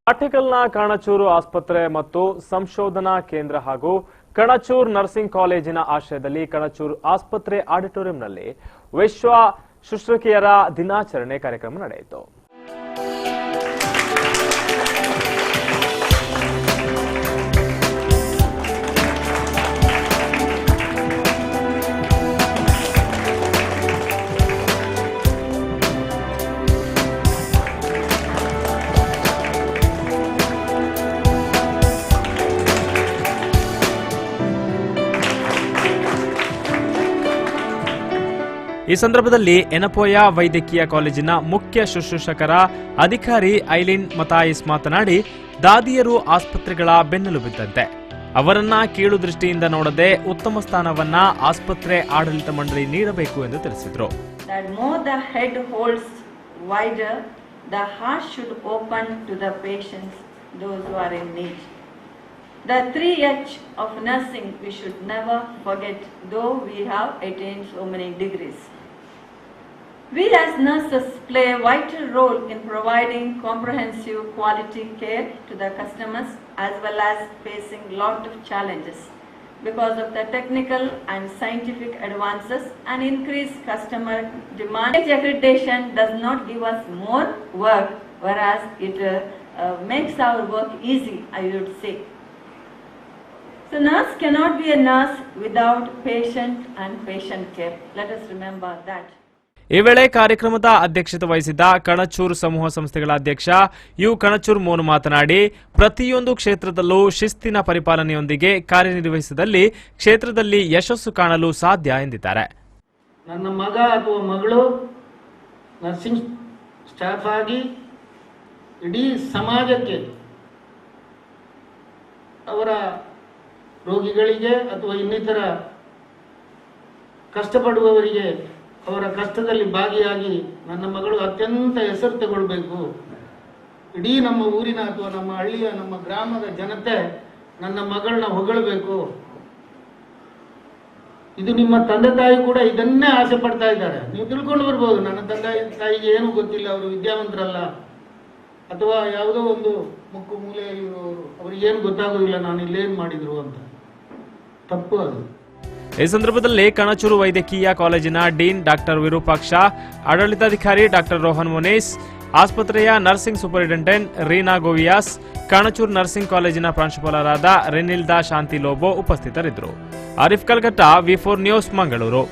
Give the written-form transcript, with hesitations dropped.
ಆಟಿಕಲ್ನ ಕಣಚೂರು ಆಸ್ಪತ್ರೆ ಮತ್ತು ಸಂಶೋಧನಾ ಕೇಂದ್ರ ಹಾಗೂ ಕಣಚೂರು ನರ್ಸಿಂಗ್ ಕಾಲೇಜಿನ ಆಶ್ರಯದಲ್ಲಿ ಕಣಚೂರು ಆಸ್ಪತ್ರೆ ಆಡಿಟೋರಿಯಂನಲ್ಲಿ ವಿಶ್ವ ಶುಶ್ರೂಷಕಿಯರ ದಿನಾಚರಣೆ ಕಾರ್ಯಕ್ರಮ ನಡೆಯಿತು. ಈ ಸಂದರ್ಭದಲ್ಲಿ ಎನಪೋಯ ವೈದ್ಯಕೀಯ ಕಾಲೇಜಿನ ಮುಖ್ಯ ಶುಶ್ರೂಷಕರ ಅಧಿಕಾರಿ ಐಲಿನ್ ಮತಾಯಿಸ್ ಮಾತನಾಡಿ, ದಾದಿಯರು ಆಸ್ಪತ್ರೆಗಳ ಬೆನ್ನೆಲುಬಿದ್ದಂತೆ, ಅವರನ್ನ ಕೀಳು ದೃಷ್ಟಿಯಿಂದ ನೋಡದೆ ಉತ್ತಮ ಸ್ಥಾನವನ್ನ ಆಸ್ಪತ್ರೆ ಆಡಳಿತ ಮಂಡಳಿ ನೀಡಬೇಕು ಎಂದು ತಿಳಿಸಿದರು. The 3H of nursing we should never forget, though we have attained so many degrees. We as nurses play a vital role in providing comprehensive quality care to the customers, as well as facing lot of challenges because of the technical and scientific advances and increased customer demand. Accreditation does not give us more work, whereas it makes our work easy, I would say. So nurse cannot be a nurse without patient and patient care. Let us remember that. ಈ ವೇಳೆ ಕಾರ್ಯಕ್ರಮದ ಅಧ್ಯಕ್ಷತೆ ವಹಿಸಿದ್ದ ಕಣಚೂರು ಸಮೂಹ ಸಂಸ್ಥೆಗಳ ಅಧ್ಯಕ್ಷ you Kanachur Monu ಮಾತನಾಡಿ, ಪ್ರತಿಯೊಂದು ಕ್ಷೇತ್ರದಲ್ಲೂ ಶಿಸ್ತಿನ ಪರಿಪಾಲನೆಯೊಂದಿಗೆ ಕಾರ್ಯನಿರ್ವಹಿಸಿದಲ್ಲಿ ಕ್ಷೇತ್ರದಲ್ಲಿ ಯಶಸ್ಸು ಕಾಣಲು ಸಾಧ್ಯ ಎಂದಿದ್ದಾರೆ. ನನ್ನ ಮಗ ಅಥವಾ ಮಗಳು ನರ್ಸಿಂಗ್ ಸ್ಟಾಫ್ ಆಗಿ ಇಡೀ ಸಮಾಜಕ್ಕೆ, ಅವರ ರೋಗಿಗಳಿಗೆ ಅಥವಾ ಇನ್ನಿತರ ಕಷ್ಟಪಡುವವರಿಗೆ ಅವರ ಕಷ್ಟದಲ್ಲಿ ಭಾಗಿಯಾಗಿ ನನ್ನ ಮಗಳು ಅತ್ಯಂತ ಹೆಸರು ತಗೊಳ್ಬೇಕು. ಇಡೀ ನಮ್ಮ ಊರಿನ ಅಥವಾ ನಮ್ಮ ಹಳ್ಳಿಯ ನಮ್ಮ ಗ್ರಾಮದ ಜನತೆ ನನ್ನ ಮಗಳನ್ನ ಹೊಗಳಬೇಕು. ಇದು ನಿಮ್ಮ ತಂದೆ ತಾಯಿ ಕೂಡ ಇದನ್ನೇ ಆಸೆ ಪಡ್ತಾ ಇದ್ದಾರೆ. ನೀವು ತಿಳ್ಕೊಂಡು ಬರ್ಬೋದು, ನನ್ನ ತಂದೆ ತಾಯಿಗೆ ಏನೂ ಗೊತ್ತಿಲ್ಲ, ಅವರು ವಿದ್ಯಾವಂತರಲ್ಲ, ಅಥವಾ ಯಾವುದೋ ಒಂದು ಮುಕ್ಕು ಮೂಲೆಯಲ್ಲಿರುವವರು, ಅವ್ರಿಗೇನು ಗೊತ್ತಾಗೋದಿಲ್ಲ ನಾನು ಇಲ್ಲೇನು ಮಾಡಿದ್ರು ಅಂತ. ತಪ್ಪು ಅದು. ಈ ಸಂದರ್ಭದಲ್ಲಿ ಕಣಚೂರು ವೈದ್ಯಕೀಯ ಕಾಲೇಜಿನ ಡೀನ್ ಡಾಕ್ಟರ್ ವಿರೂಪಾಕ್ಷ, ಆಡಳಿತಾಧಿಕಾರಿ ಡಾಕ್ಟರ್ ರೋಹನ್ ಮುನೇಸ್, ಆಸ್ಪತ್ರೆಯ nursing superintendent Reena Goveas, Kanachur nursing ಕಾಲೇಜಿನ ಪ್ರಾಂಶುಪಾಲರಾದ ರೆನಿಲ್ದಾ ಶಾಂತಿ ಲೋಬೋ ಉಪಸ್ಥಿತರಿದ್ದರು. ಆರಿಫ್ ಕಲ್ಗಟ್ಟ, ವಿ4 ನ್ಯೂಸ್, ಮಂಗಳೂರು.